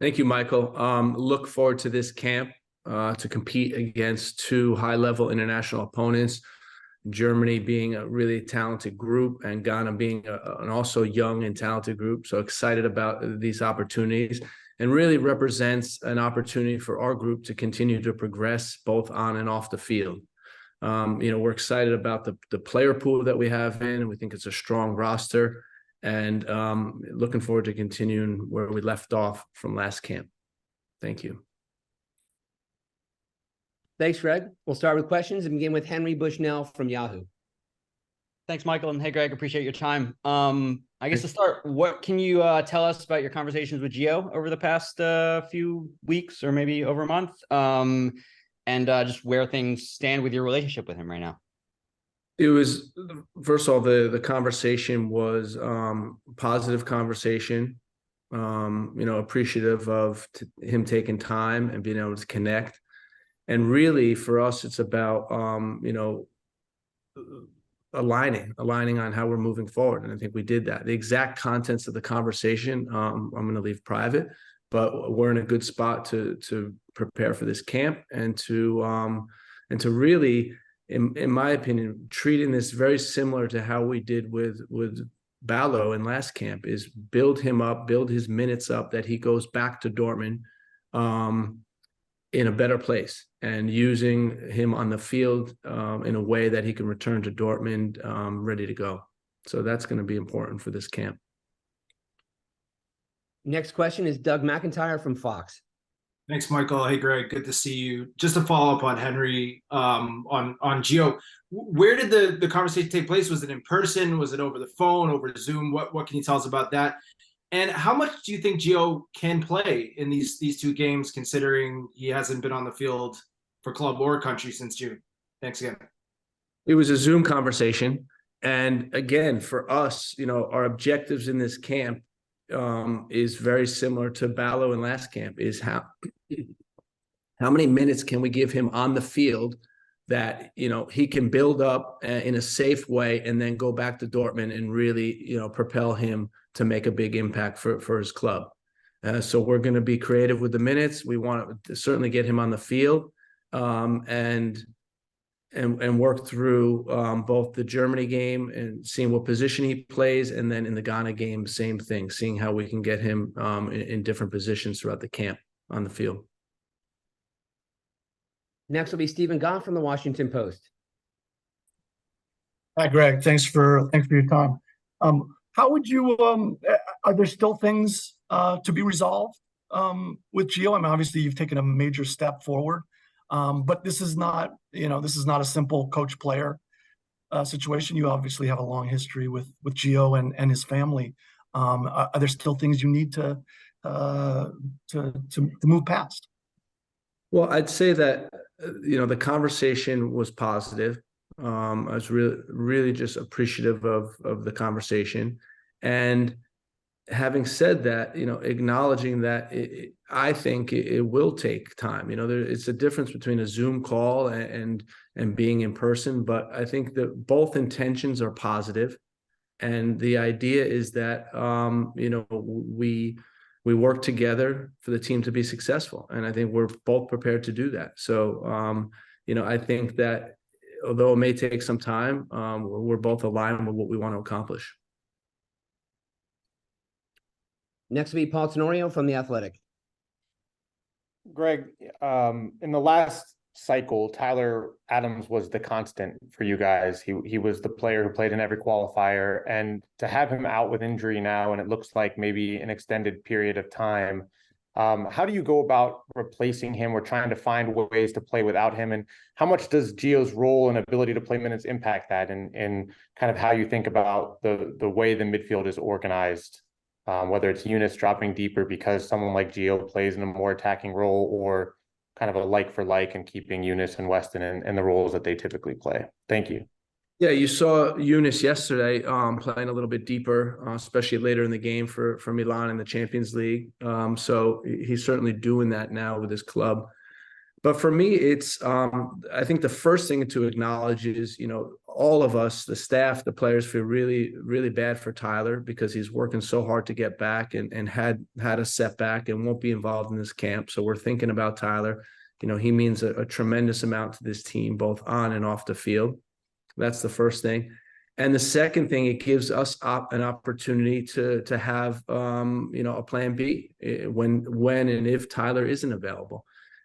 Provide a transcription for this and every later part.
Thank you, Michael. Look forward to this camp to compete against two high-level international opponents, Germany being a really talented group and Ghana being an also young and talented group. So excited about these opportunities, and really represents an opportunity for our group to continue to progress both on and off the field. We're excited about the player pool that we have in. We think it's a strong roster, and looking forward to continuing where we left off from last camp. Thank you. Thanks, Greg. We'll start with questions and begin with Henry Bushnell from Yahoo. Thanks, Michael. And hey, Greg, appreciate your time. I guess to start, what can you tell us about your conversations with Gio over the past few weeks or maybe over a month? And just where things stand with your relationship with him right now? It was, first of all, the conversation was positive conversation, appreciative of him taking time and being able to connect. And really for us, it's about, aligning on how we're moving forward. And I think we did that. The exact contents of the conversation, I'm going to leave private, but we're in a good spot to prepare for this camp and to really, in my opinion, treating this very similar to how we did with Ballo in last camp, is build him up, build his minutes up, that he goes back to Dortmund in a better place, and using him on the field in a way that he can return to Dortmund ready to go. So that's going to be important for this camp. Next question is Doug McIntyre from Fox. Thanks, Michael. Hey, Greg, good to see you. Just to follow up on Henry, on Gio, where did the conversation take place? Was it in person? Was it over the phone, over Zoom? What can you tell us about that? And how much do you think Gio can play in these two games, considering he hasn't been on the field for club or country since June? Thanks again. It was a Zoom conversation. And again, for us, our objectives in this camp is very similar to Ballo in last camp, is how many minutes can we give him on the field that, he can build up in a safe way and then go back to Dortmund and really, propel him to make a big impact for his club. So we're going to be creative with the minutes. We want to certainly get him on the field and work through both the Germany game and seeing what position he plays, and then in the Ghana game, same thing, seeing how we can get him in different positions throughout the camp on the field. Next will be Stephen Goff from the Washington Post. Hi, Greg. Thanks for your time. How would you? Are there still things to be resolved with Gio? I mean, obviously, you've taken a major step forward, but this is not a simple coach-player situation. You obviously have a long history with Gio and his family. Are there still things you need to move past? Well, I'd say that the conversation was positive. I was really just appreciative of the conversation, and having said that, acknowledging that I think it will take time. It's a difference between a Zoom call and being in person, but I think that both intentions are positive, and the idea is that we work together for the team to be successful, and I think we're both prepared to do that. So I think that although it may take some time, we're both aligned with what we want to accomplish. Next will be Paul Tenorio from The Athletic. Greg, in the last cycle, Tyler Adams was the constant for you guys. He was the player who played in every qualifier, and to have him out with injury now, and it looks like maybe an extended period of time, how do you go about replacing him or trying to find ways to play without him? And how much does Gio's role and ability to play minutes impact that, and kind of how you think about the way the midfield is organized, whether it's Eunice dropping deeper because someone like Gio plays in a more attacking role, or kind of a like for like and keeping Eunice and Weston in the roles that they typically play? Thank you. Yeah, you saw Eunice yesterday playing a little bit deeper, especially later in the game for Milan in the Champions League. So he's certainly doing that now with his club. But for me, it's I think the first thing to acknowledge is, all of us, the staff, the players feel really, really bad for Tyler because he's working so hard to get back and had a setback and won't be involved in this camp. So we're thinking about Tyler. He means a tremendous amount to this team, both on and off the field. That's the first thing. And the second thing, it gives us an opportunity to have a plan B when and if Tyler isn't available.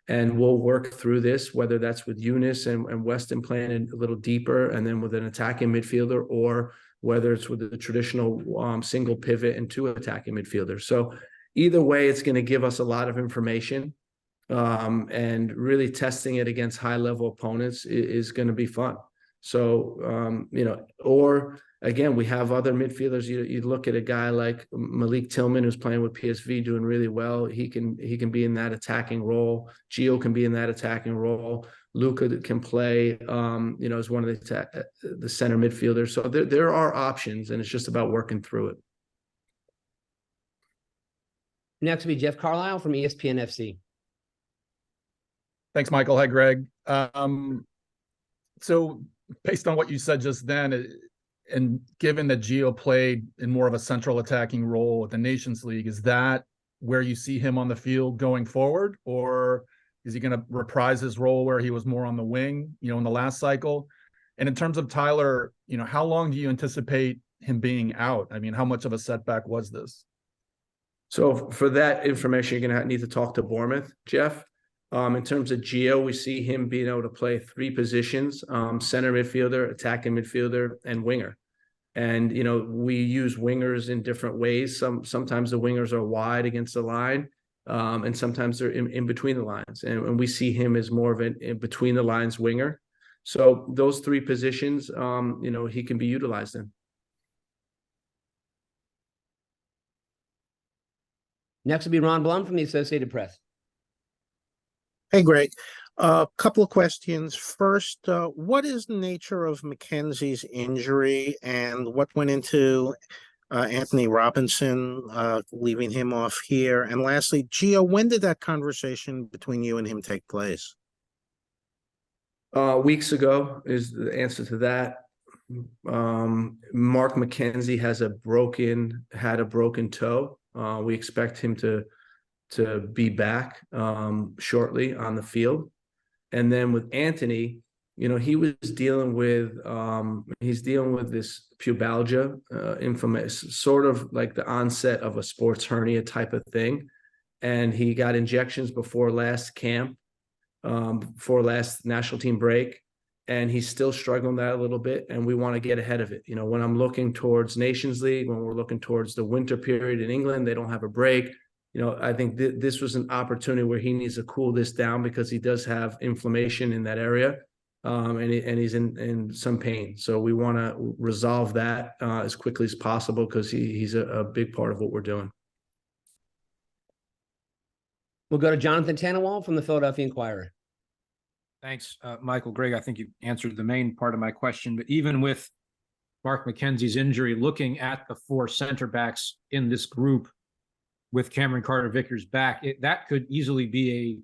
And we'll work through this, whether that's with Eunice and Weston playing a little deeper, and then with an attacking midfielder, or whether it's with the traditional single pivot and 2 attacking midfielders. So either way, it's going to give us a lot of information, and really testing it against high-level opponents is going to be fun. So, or again, we have other midfielders. You look at a guy like Malik Tillman, who's playing with PSV, doing really well. He can be in that attacking role. Gio can be in that attacking role. Luca can play, as one of the center midfielders. So there are options, and it's just about working through it. Next will be Jeff Carlisle from ESPN FC. Thanks, Michael. Hi, Greg. So based on what you said just then, and given that Gio played in more of a central attacking role at the Nations League, is that where you see him on the field going forward? Or is he going to reprise his role where he was more on the wing, in the last cycle? And in terms of Tyler, how long do you anticipate him being out? I mean, how much of a setback was this? So for that information, you're going to need to talk to Bournemouth, Jeff. In terms of Gio, we see him being able to play 3 positions, center midfielder, attacking midfielder, and winger. And, we use wingers in different ways. Sometimes the wingers are wide against the line, and sometimes they're in between the lines. And we see him as more of an in between the lines winger. So those 3 positions, he can be utilized in. Next will be Ron Blum from the Associated Press. Hey, Greg. A couple of questions. First, what is the nature of Mackenzie's injury, and what went into Anthony Robinson leaving him off here? And lastly, Gio, when did that conversation between you and him take place? Weeks ago is the answer to that. Mark McKenzie had a broken toe. We expect him to be back shortly on the field. And then with Anthony, he was dealing with this pubalgia, inflammation, sort of like the onset of a sports hernia type of thing. And he got injections before last camp, before last national team break. And he's still struggling that a little bit, and we want to get ahead of it. When I'm looking towards Nations League, when we're looking towards the winter period in England, they don't have a break. I think this was an opportunity where he needs to cool this down because he does have inflammation in that area, and he's in some pain. So we want to resolve that as quickly as possible because he's a big part of what we're doing. We'll go to Jonathan Tannenwald from the Philadelphia Inquirer. Thanks, Michael. Greg, I think you answered the main part of my question, but even with Mark McKenzie's injury, looking at the 4 center backs in this group with Cameron Carter-Vickers back, that could easily be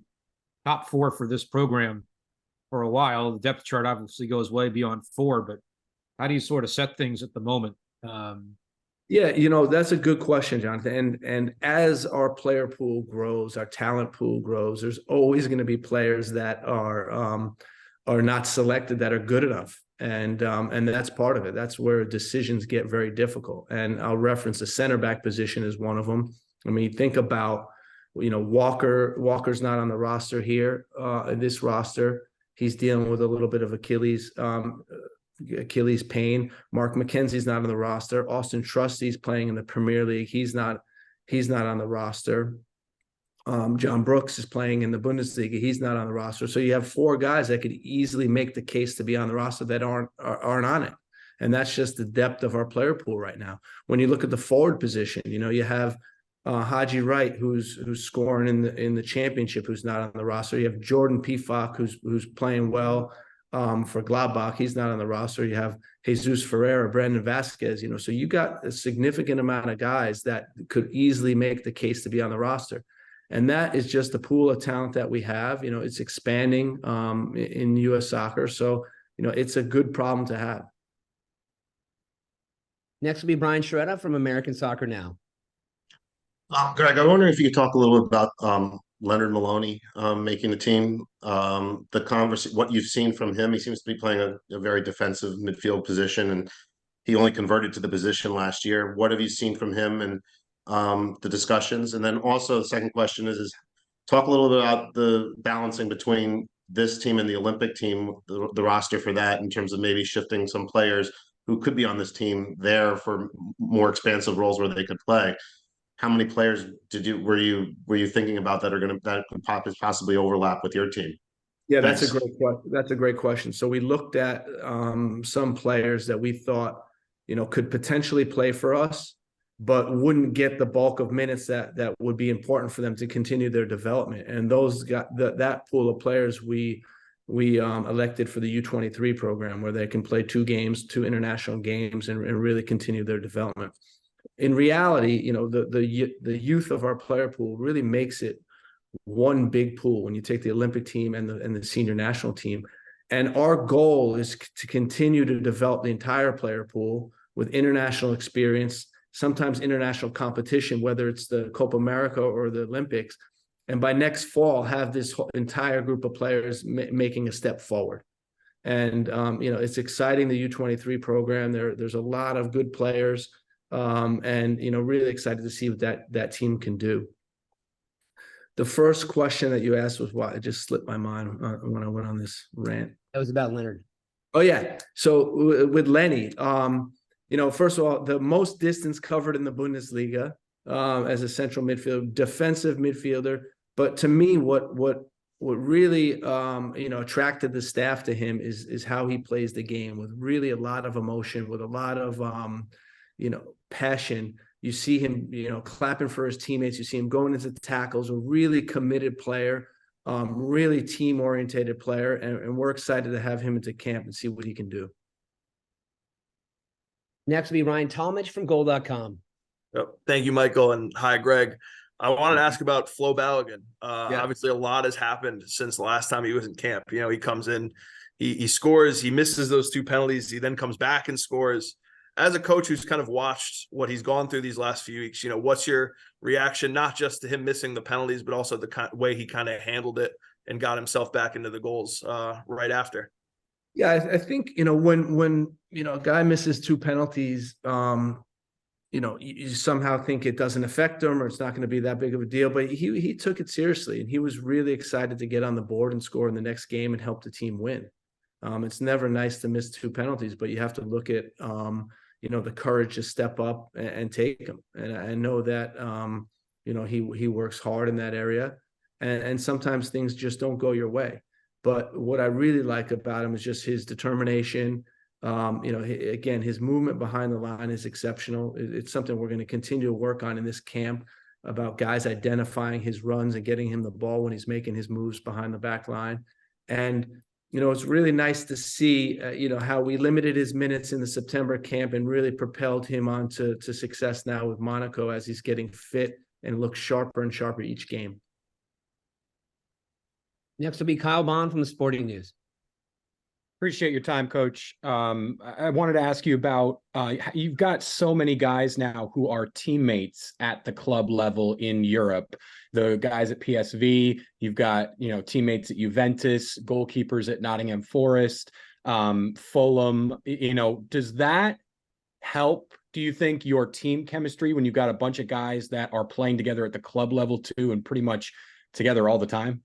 a top 4 for this program for a while. The depth chart obviously goes way beyond 4, but how do you sort of set things at the moment? Yeah, that's a good question, Jonathan. And as our player pool grows, our talent pool grows, there's always going to be players that are not selected that are good enough. And that's part of it. That's where decisions get very difficult. And I'll reference the center back position as one of them. I mean, think about, Walker's not on the roster here, this roster. He's dealing with a little bit of Achilles pain. Mark McKenzie's not on the roster. Austin Trusty's playing in the Premier League. He's not on the roster. John Brooks is playing in the Bundesliga. He's not on the roster. So you have 4 guys that could easily make the case to be on the roster that aren't on it. And that's just the depth of our player pool right now. When you look at the forward position, you have Haji Wright, who's scoring in the championship, who's not on the roster. You have Jordan Pifak, who's playing well for Gladbach. He's not on the roster. You have Jesus Ferreira, Brandon Vasquez. So you got a significant amount of guys that could easily make the case to be on the roster. And that is just the pool of talent that we have. It's expanding in U.S. soccer. So, it's a good problem to have. Next will be Brian Sciaretta from American Soccer Now. Greg, I wonder if you could talk a little bit about Leonard Maloney making the team. What you've seen from him, he seems to be playing a very defensive midfield position, and he only converted to the position last year. What have you seen from him and the discussions? And then also the second question is talk a little bit about the balancing between this team and the Olympic team, the roster for that, in terms of maybe shifting some players who could be on this team there for more expansive roles where they could play. How many players were you thinking about that could possibly overlap with your team? Yeah, Thanks. that's a great question. So we looked at some players that we thought, could potentially play for us, but wouldn't get the bulk of minutes that would be important for them to continue their development. And those that pool of players we elected for the U23 program, where they can play two international games, and really continue their development. In reality, the youth of our player pool really makes it one big pool when you take the Olympic team and the senior national team. And our goal is to continue to develop the entire player pool with international experience, sometimes international competition, whether it's the Copa America or the Olympics. And by next fall, have this entire group of players making a step forward. And, it's exciting, the U23 program. There's a lot of good players. And really excited to see what that team can do. The first question that you asked was what? It just slipped my mind when I went on this rant. That was about Leonard. Oh yeah. So with Lenny, first of all, the most distance covered in the Bundesliga as a central midfielder, defensive midfielder. But to me, what really attracted the staff to him is how he plays the game, with really a lot of emotion, with a lot of passion. You see him, clapping for his teammates. You see him going into tackles. A really committed player, really team-oriented player, and we're excited to have him into camp and see what he can do. Next will be Ryan Talmadge from Goal.com. Yep. Thank you, Michael, and hi, Greg. I wanted to ask about Flo Balogun. Obviously, a lot has happened since the last time he was in camp. He comes in, he scores, he misses those two penalties, he then comes back and scores. As a coach who's kind of watched what he's gone through these last few weeks, what's your reaction, not just to him missing the penalties, but also the way he kind of handled it and got himself back into the goals right after? Yeah, I think, when a guy misses two penalties, you somehow think it doesn't affect him or it's not going to be that big of a deal, but he took it seriously, and he was really excited to get on the board and score in the next game and help the team win. It's never nice to miss two penalties, but you have to look at, the courage to step up and take them. And I know that, he works hard in that area, and sometimes things just don't go your way. But what I really like about him is just his determination. Again, his movement behind the line is exceptional. It's something we're going to continue to work on in this camp, about guys identifying his runs and getting him the ball when he's making his moves behind the back line. And, it's really nice to see, how we limited his minutes in the September camp and really propelled him on to success now with Monaco, as he's getting fit and looks sharper and sharper each game. Next will be Kyle Bond from the Sporting News. Appreciate your time, Coach. I wanted to ask you about, you've got so many guys now who are teammates at the club level in Europe. The guys at PSV, you've got, teammates at Juventus, goalkeepers at Nottingham Forest, Fulham. Does that help, do you think, your team chemistry when you've got a bunch of guys that are playing together at the club level too, and pretty much together all the time?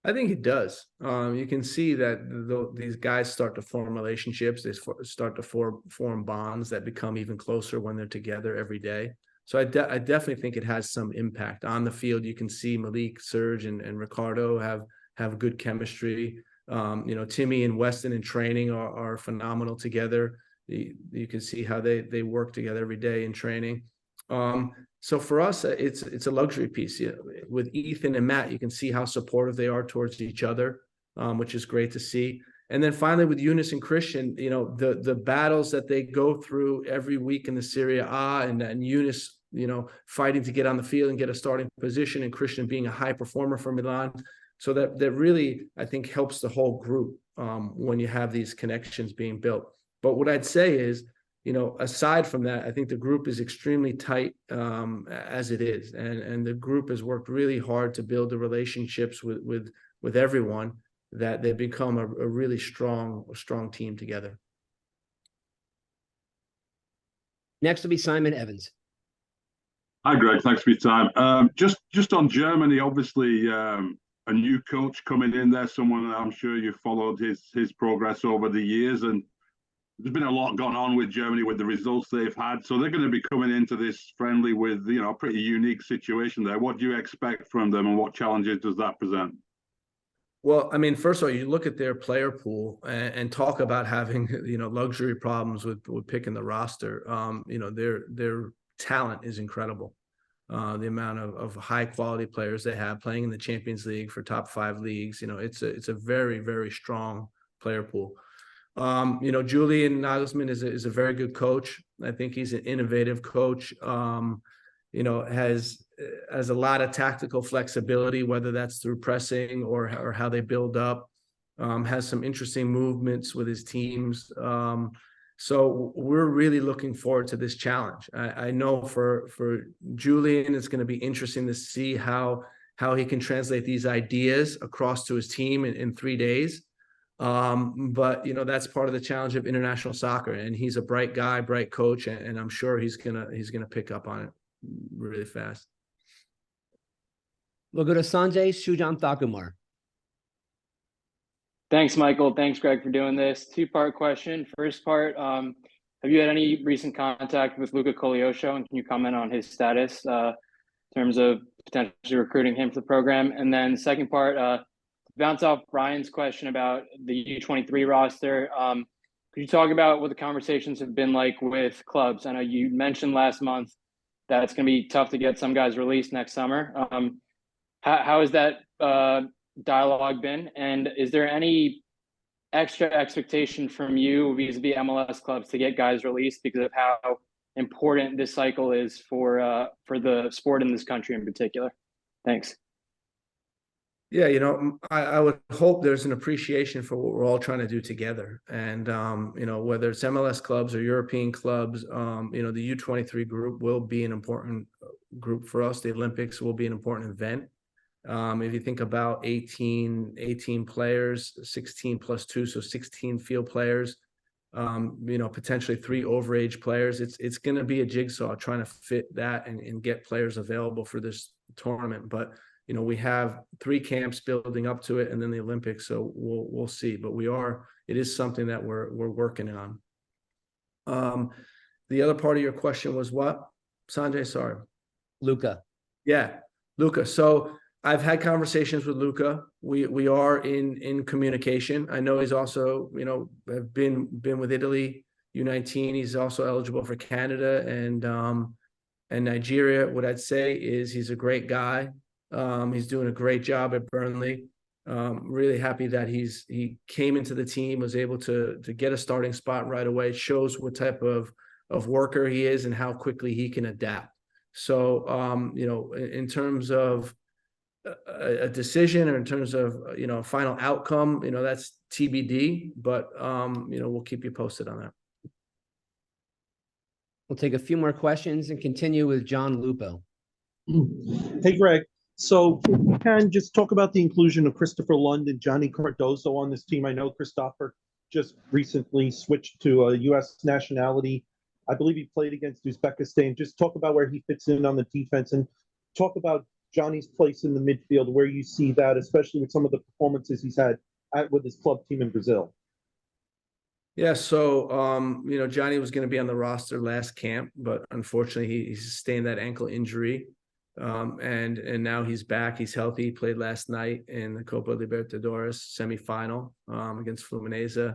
I think it does. You can see that these guys start to form relationships. They start to form bonds that become even closer when they're together every day. So I definitely think it has some impact on the field. You can see Malik, Serge, and Ricardo have good chemistry. Timmy and Weston in training are phenomenal together. You can see how they work together every day in training. So for us, it's a luxury piece. With Ethan and Matt, you can see how supportive they are towards each other, which is great to see. And then finally with Eunice and Christian, the battles that they go through every week in the Serie A, and Eunice fighting to get on the field and get a starting position, and Christian being a high performer for Milan. So that really, I think, helps the whole group when you have these connections being built. But what I'd say is, aside from that, I think the group is extremely tight as it is, and the group has worked really hard to build the relationships with everyone, that they've become a really strong team together. Next will be Simon Evans. Hi, Greg. Thanks for your time. Just on Germany, obviously, a new coach coming in there, someone I'm sure you followed his progress over the years, and there's been a lot gone on with Germany with the results they've had. So they're going to be coming into this friendly with, a pretty unique situation there. What do you expect from them, and what challenges does that present? Well, I mean, first of all, you look at their player pool and talk about having, luxury problems with picking the roster. Their talent is incredible. The amount of high quality players they have playing in the Champions League for top 5 leagues. It's a very, very strong player pool. Julian Nagelsmann is a very good coach. I think he's an innovative coach. Has a lot of tactical flexibility, whether that's through pressing or how they build up. Has some interesting movements with his teams. So we're really looking forward to this challenge. I know for Julian, it's going to be interesting to see how he can translate these ideas across to his team in 3 days. But that's part of the challenge of international soccer, and he's a bright guy, bright coach, and I'm sure he's gonna pick up on it really fast. We'll go to Sanjay Sujan-Thakumar. Thanks, Michael. Thanks, Greg, for doing this. 2-part question. First part, have you had any recent contact with Luca Koleosho, and can you comment on his status in terms of potentially recruiting him for the program? And then second part, bounce off Brian's question about the U23 roster. Could you talk about what the conversations have been like with clubs? I know you mentioned last month that it's going to be tough to get some guys released next summer. How has that dialogue been? And is there any extra expectation from you vis-a-vis MLS clubs to get guys released because of how important this cycle is for the sport in this country in particular? Thanks. Yeah, I would hope there's an appreciation for what we're all trying to do together. And, whether it's MLS clubs or European clubs, the U23 group will be an important group for us. The Olympics will be an important event. If you think about 18 players, 16 plus 2, so 16 field players, potentially 3 overage players, it's going to be a jigsaw trying to fit that and get players available for this tournament. But we have 3 camps building up to it, and then the Olympics. So we'll see. But it is something that we're working on. The other part of your question was what, Sanjay? Sorry. Luca. Yeah, Luca. So I've had conversations with Luca. We are in communication. I know he's also, have been with Italy, U19. He's also eligible for Canada and Nigeria. What I'd say is he's a great guy. He's doing a great job at Burnley. Really happy that he came into the team, was able to get a starting spot right away. It shows what type of worker he is and how quickly he can adapt. So, in terms of a decision, or in terms of, final outcome, that's TBD, but, we'll keep you posted on that. We'll take a few more questions and continue with John Lupo. Hey, Greg. So you can just talk about the inclusion of Christopher Lund and Johnny Cardozo on this team. I know Christopher just recently switched to a U.S. nationality. I believe he played against Uzbekistan. Just talk about where he fits in on the defense, and talk about Johnny's place in the midfield, where you see that, especially with some of the performances he's had with his club team in Brazil. Yeah, so Johnny was going to be on the roster last camp, but unfortunately he sustained that ankle injury. And now he's back. He's healthy. He played last night in the Copa Libertadores semifinal against Fluminense.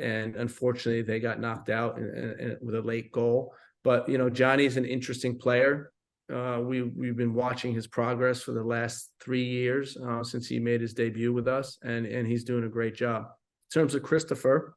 And unfortunately, they got knocked out with a late goal. But, Johnny's an interesting player. We've been watching his progress for the last 3 years since he made his debut with us, and he's doing a great job. In terms of Christopher,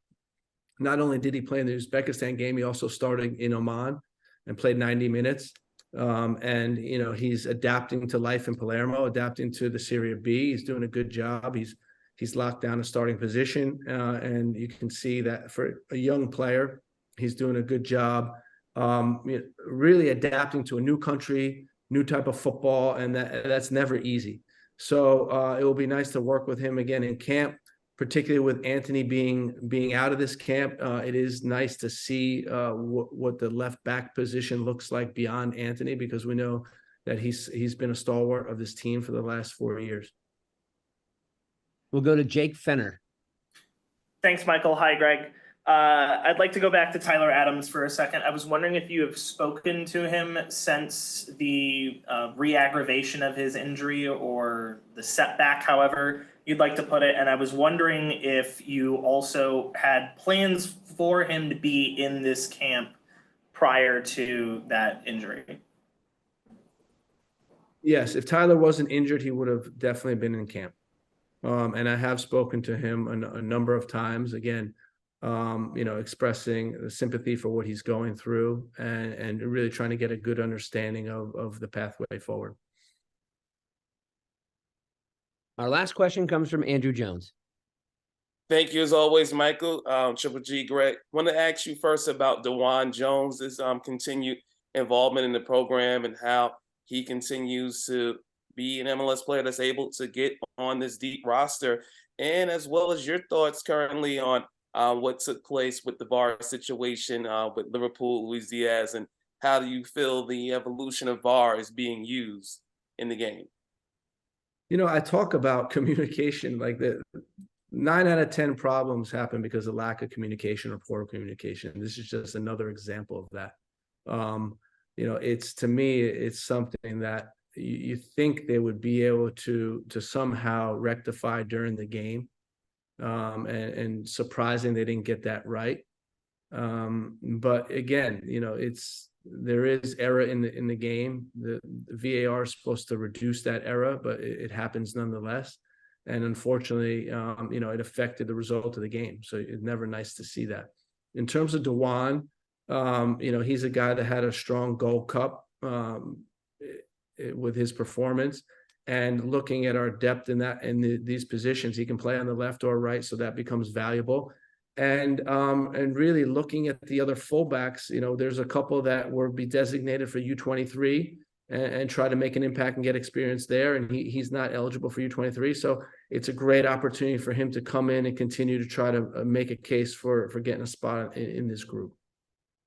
not only did he play in the Uzbekistan game, he also started in Oman and played 90 minutes. And, you know, he's adapting to life in Palermo, adapting to the Serie B. He's doing a good job. He's locked down a starting position. And you can see that for a young player, he's doing a good job, really adapting to a new country, new type of football, and that's never easy. So it will be nice to work with him again in camp, particularly with Anthony being out of this camp. It is nice to see what the left back position looks like beyond Anthony, because we know that he's been a stalwart of this team for the last 4 years. We'll go to Jake Fenner. Thanks, Michael. Hi, Greg. I'd like to go back to Tyler Adams for a second. I was wondering if you have spoken to him since the re-aggravation of his injury, or the setback, however you'd like to put it. And I was wondering if you also had plans for him to be in this camp prior to that injury. Yes, if Tyler wasn't injured, he would have definitely been in camp. And I have spoken to him a number of times, again, you know, expressing the sympathy for what he's going through, and really trying to get a good understanding of the pathway forward. Our last question comes from Andrew Jones. Thank you as always, Michael. Triple G, Greg. Want to ask you first about DeJuan Jones's continued involvement in the program, and how he continues to be an MLS player that's able to get on this deep roster, and as well as your thoughts currently on what took place with the VAR situation with Liverpool, Luis Diaz, and how do you feel the evolution of VAR is being used in the game? You know, I talk about communication, like the 9 out of 10 problems happen because of lack of communication or poor communication. This is just another example of that. You know, it's, to me, it's something that you think they would be able to somehow rectify during the game. And surprising they didn't get that right. But again, you know, there is error in the game. The VAR is supposed to reduce that error, but it happens nonetheless. And unfortunately, you know, it affected the result of the game. So it's never nice to see that. In terms of DeJuan, you know, he's a guy that had a strong Gold Cup with his performance. And looking at our depth in these positions, he can play on the left or right, so that becomes valuable. And really looking at the other fullbacks, you know, there's a couple that will be designated for U23 and try to make an impact and get experience there. And he's not eligible for U23, so it's a great opportunity for him to come in and continue to try to make a case for getting a spot in this group.